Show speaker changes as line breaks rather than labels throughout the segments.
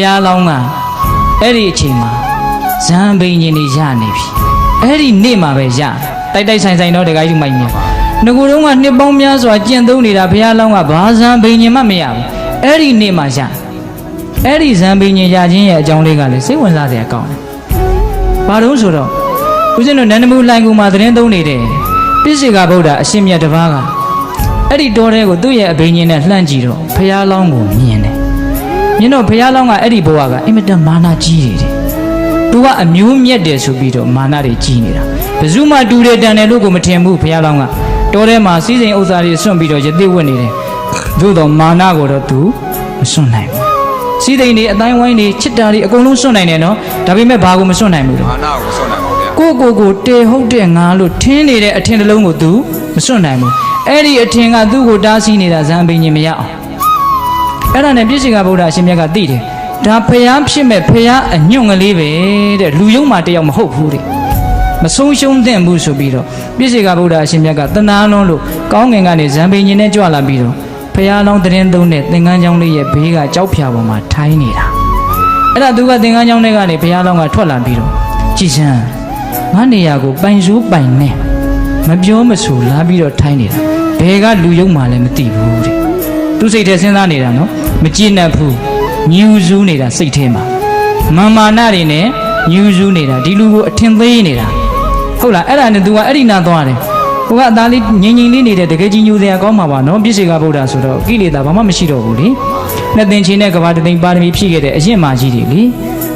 ရားလောင်းကအဲ့ဒီအချိန်မှာဇံဘိန်ကြီးနေရနေပြီအဲ့ဒီနေ့မှာပဲရတိုက်တိုက်ဆိုင်ဆိုင်တော့တခါကြီးမိုက်မြငကိုတုံးကနှစ်ပေါင်းများစွာကျင့်သုံးနေတာဘုရားလောင်းကဘာဇံဘိန်ကြီးမှမရဘူးအဲ့ဒီနေ့မှာရအဲ့ဒီဇံဘိန်ကြီးရခြင်းရဲ့အကြောင်းလေးကလည်းစိတ်ဝင်စားစရာကောင်းတယ်ဘာလို့ဆိုတော့ဦးဇင်းတို့နန္ဒမူလိုင်ကူမှာသတင်းသုံးနေတယ်ပိစိကဗုဒ္ဓအရှင်မြတ်တစ်ပါးကအဲ့ဒီတောထဲကိုသူ့ရဲ့အဘိညာဉ်နဲ့လှမ်းကြည့်တော့ဘုရားလောင်းကိုမြင်တယ်မြင်တော့ဘုရားလောင်းကအဲ့ဒီဘဝကအင်မတန်မာနကြီးနေတယ်သူကအမျိုးမြတ်တယ်ဆိုပြီးတော့မာနတွေကြီးနေတာဘယ်သူမှတူတယ်တန်တယ်လို့ကိုမထင်ဘူးဘုရားလောင်းကတောထဲမှာစီးစိမ်ဥစ္စာတွေစွန့်ပြီးတော့ရသေးဝတ်နေတယ်သို့တော့မာနကိုတော့သူမစွန့်နိုင်ဘူးစီးစိမ်တွေအတိုင်းဝိုင်းတွေချစ်တာတွေအကုန်လုံးစွန့်နိုင်တယ်နော်ဒါပေမဲ့ဘာကိုမစွန့်နိုင်ဘူးလဲ
မာနကိုစွန့်နိုင်ပါဗျာ
ကိုတေဟုတ်တဲ့ငါလို့ထင်းနေတဲ့အထင်တစ်လုံးကိုသူမစွန့်နိုင်ဘူးအဲ့ဒီအထင်ကသူ့ကိုတားဆီးနေတာဇံပင်ကြီးမရအောင်အဲ့ဒါနဲ့ပြည့်စုံကဗုဒ္ဓအရှင်မြတ်ကသိတယ်ဒါဖျားဖြစ်မဲ့ဖျားအညွန့်ကလေးပဲတဲ့လူယုံမှတယောက်မဟုတ်ဘူးတဲ့မဆုံးရှုံးသင့်ဘူးဆိုပြီးတော့ပြည့်စုံကဗုဒ္ဓအရှင်မြတ်ကတနာလုံးလို့ကောင်းငင်ကနေဇံပင်ကြီးနဲ့ကြွလာပြီးတော့ဖျားလောင်းတရင်သုံးတဲ့သင်္ကန်းကျောင်းလေးရဲ့ဘေးကကြောက်ဖြာပေါ်မှာထိုင်းနေတာအဲ့ဒါသူကသင်္ကန်းကျောင်းထဲကနေဖျားလောင်းကထွက်လာပြီးတော့ကြည်စမ်းငါနေရာကိုပိုင်စိုးပိုင်နေမပြောမဆိုလာပြီးတော့ထိုင်းနေတာဘယ်ကလူယုံမှလည်းမသိဘူးတဲ့သူစိတ်ထဲစဉ်းစားနေတာနော်မကြည်နပ်ဘူးညူစူးနေတာစိတ်ထဲမှာမာနတွေနဲ့ညူစူးနေတာဒီလူကိုအထင်သေးနေတာဟုတ်လားအဲ့ဒါနဲ့ तू ကအဲ့ဒီနာသွားတယ်ဟိုကအသားလေးငြိမ်ငြိမ်လေးနေတဲ့တကယ်ကြီးညူစရာကောင်းမှာပါနော်ပြည့်စေကဗုဒ္ဓဆိုတော့ကိလေသာဘာမှမရှိတော့ဘူးလေနှစ်သင်ချင်းနဲ့ကဘာတသိန်းပါရမီဖြည့်ခဲ့တဲ့အရင်မာကြီးတွေလေ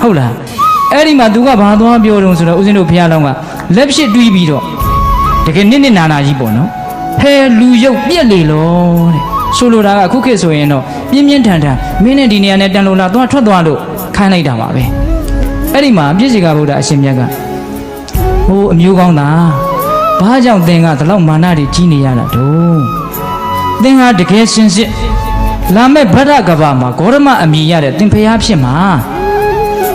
ဟုတ်လားအဲ့ဒီမှာ तू ကဘာသွားပြောတုံးဆိုတော့ဦးဇင်းတို့ဘုရားလောင်းကလက်ဖြစ်တွေးပြီးတော့တကယ်နစ်နာနာကြီးပေါ့နော်ဟဲလူရုပ်ပြက်လေလို့တဲ့ဆိုလိုတာကအခုခေတ်ဆိုရင်တော့ပြင်းပြင်းထန်ထန်မင်းနဲ့ဒီနေရာနဲ့တန်လိုလာသွားထွက်သွားလို့ခိုင်းလိုက်တာပါပဲအဲ့ဒီမှာပြည့်စေကဗုဒ္ဓအရှင်မြတ်ကဟိုအမျိုးကောင်းတာဘာကြောင့်သင်ကဒီလောက်မာနတွေကြီးနေရတာတော့သင်ဟာတကယ်စင်စစ်လာမဲ့ဗဒ္ဒကဘာမှာဂေါရမအမိရတဲ့သင်ဖျားဖြစ်မှာ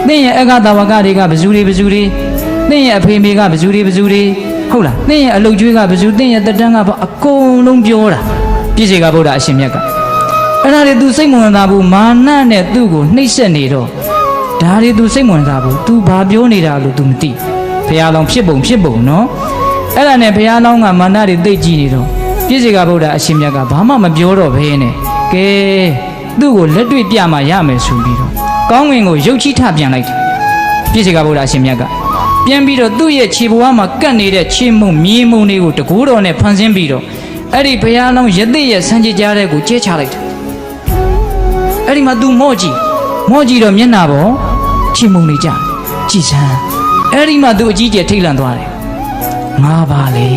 သင်ရဲ့အဂတဝကတွေကဘဇူတွေသင်ရဲ့အဖေမေကဘဇူတွေဟုတ်လားသင်ရဲ့အလုတ်ကျွေးကဘဇူသင်ရဲ့တတန်းကဘာအကုန်လုံးပြောတာပြည့်စေကဗုဒ္ဓအရှင်မြတ်ကအဲ့ဒါတွေ तू စိတ်ဝင်စားဘူးမာနနဲ့ သူ့ကိုနှိပ်စက်နေတော့ဒါတွေ तू စိတ်ဝင်စားဘူး तू ဘာပြောနေတာလို့ तू မသိဘုရားလောင်းဖြစ်ပုံနော်အဲ့ဒါနဲ့ဘုရားလောင်းကမာနတွေသိကြည့်နေတော့ပြည့်စေကဗုဒ္ဓအရှင်မြတ်ကဘာမှမပြောတော့ဘဲနဲ့ကဲသူ့ကိုလက်တွေ့ပြမှရမယ်ဆိုပြီးတော့ကောင်းငင်ကိုရုပ်ချီထပြန်လိုက်တယ်ပြည့်စေကဗုဒ္ဓအရှင်မြတ်ကပြန်ပြီးတော့သူ့ရဲ့ခြေဘဝမှာကတ်နေတဲ့ခြေမုံမြေမုံတွေကိုတကူတော်နဲ့ဖန်ဆင်းပြီးတော့အဲ့ဒီဘုရားလောင်းရသည့်ရဲ့ဆန်းကြည်ကြားတဲ့ကိုကျဲချလိုက်တယ်အဲ့ဒီမှာ तू မော့ကြည့်တော့မျက်နှာပေါ်ခြေမုံနေကြကြည်စမ်းအဲ့ဒီမှာ तू အကြီးကျယ်ထိတ်လန့်သွားတယ်ငါပါလေ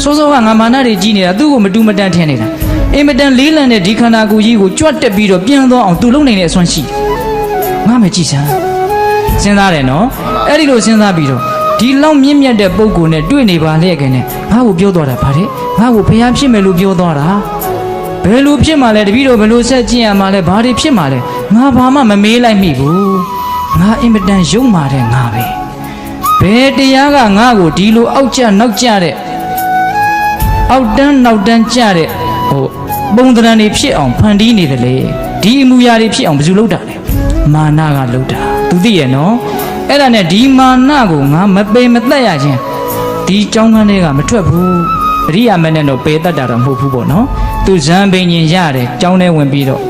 စိုးကငါမာနတွေကြီးနေတာသူ့ကိုမတူမတန်ထင်နေတာအင်မတန်လေးလံတဲ့ဒီခန္ဓာကိုယ်ကြီးကိုကြွတ်တက်ပြီးတော့ပြန်သွားအောင် तू လုံနေတဲ့အစွမ်းရှိငါမကြည့်စမ်းစဉ်းစားတယ်နော်အဲ့ဒီလိုစဉ်းစားပြီးတော့ဒီလောက်မြင့်မြတ်တဲ့ပုံကိုယ်နဲ့တွေ့နေပါလေခင်နဲ့ငါ့ကိုပြောသွားတာဗါတဲ့ငါ့ကိုဖျားဖြစ်မယ်လို့ပြောသွားတာဘယ်လိုဖြစ်မှလဲတပည့်တော်ဘယ်လိုဆက်ကျင့်ရမှာလဲဘာတွေဖြစ်မှလဲငါဘာမှမမေးလိုက်မိဘူးငါအင်မတန်ယုံမာတဲ့ငါပဲဘယ်တရားကငါ့ကိုဒီလိုအောက်ကျနောက်ကျတဲ့အောက်တန်းနောက်တန်းကျတဲ့ပုံသဏ္ဍာန်တွေဖြစ်အောင်ဖန်တီးနေတယ်လေဒီအမူအရာတွေဖြစ်အောင်ဘယ်သူလုပ်တာလဲမာနကလုပ်တာသူသိရဲ့နော်အဲ့ဒါနဲ့ဒီမာနကိုငါမပေမသက်ရခြင်းဒီကြောင်းကန်းတွေကမထွက်ဘူးအရိယာမနဲ့တော့ပေတတ်တာတော့မဟုတ်ဘူးပေါ့နော်သူဇံပင်ရင်ရတယ်ကြောင်းထဲဝင်ပြီးတော့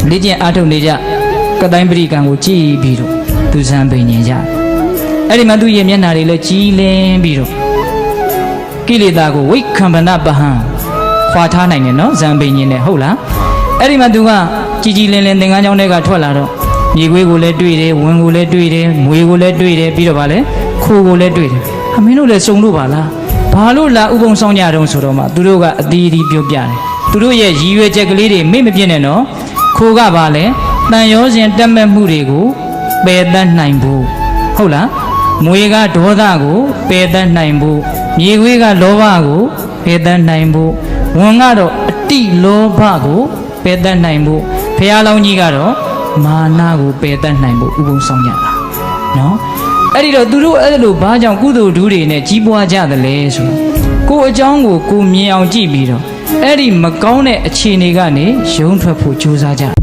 လေ့ကျင့်အားထုတ်နေကြကတိုင်းပရိကံကိုကြည်ပြီးတော့သူဇံပင်ရင်ရတယ်အဲ့ဒီမှာသူရဲ့မျက်နှာတွေလည်းကြီးလင်းပြီးတော့ကိလေသာကိုဝိခံပနပဟံခွာထားနိုင်တယ်နော်ဇံပင်ရင်နဲ့ဟုတ်လားအဲ့ဒီမှာသူကကြီးလင်းသင်္ကန်းကျောင်းထဲကထွက်လာတော့မြေခွေးကိုလည်းတွေ့တယ်ဝင်းကိုလည်းတွေ့တယ်မွေကိုလည်းတွေ့တယ်ပြီးတော့ဗာလဲခိုးကိုလည်းတွေ့တယ်မင်းတို့လည်းစုံလို့ပါလားဘာလို့လာဥပုံဆောင်ကြတုံးဆိုတော့မှသူတို့ကအသီးသီးပြောပြတယ်သူတို့ရဲ့ရည်ရွယ်ချက်ကလေးတွေမေ့မပြည့်နဲ့နော်ခိုးကဗာလဲတန်ရောစဉ်တက်မဲ့မှုတွေကိုပယ်တတ်နိုင်ဖို့ဟုတ်လားမွေကဒေါသကိုပယ်တတ်နိုင်ဖို့မြေခွေးကလောဘကိုပယ်တတ်နိုင်ဖို့ဝင်းကတော့အတိလောဘကိုပယ်တတ်နိုင်ဖို့ဖះလောင်းကြီးကတော့မာနကိုပယ်တတ်နိုင်ဖို့ဥပုံဆောင်ကြတာနော်အဲ့ဒီတော့သူတို့အဲ့လိုဘာကြောင့်ကုသိုလ်ဓုတွေနဲ့ကြီးပွားကြသလဲဆိုတော့ကိုယ်အကြောင်းကိုမြင်အောင်ကြည့်ပြီးတော့အဲ့ဒီမကောင်းတဲ့အခြေအနေကနေရုန်းထွက်ဖို့ကြိုးစားကြ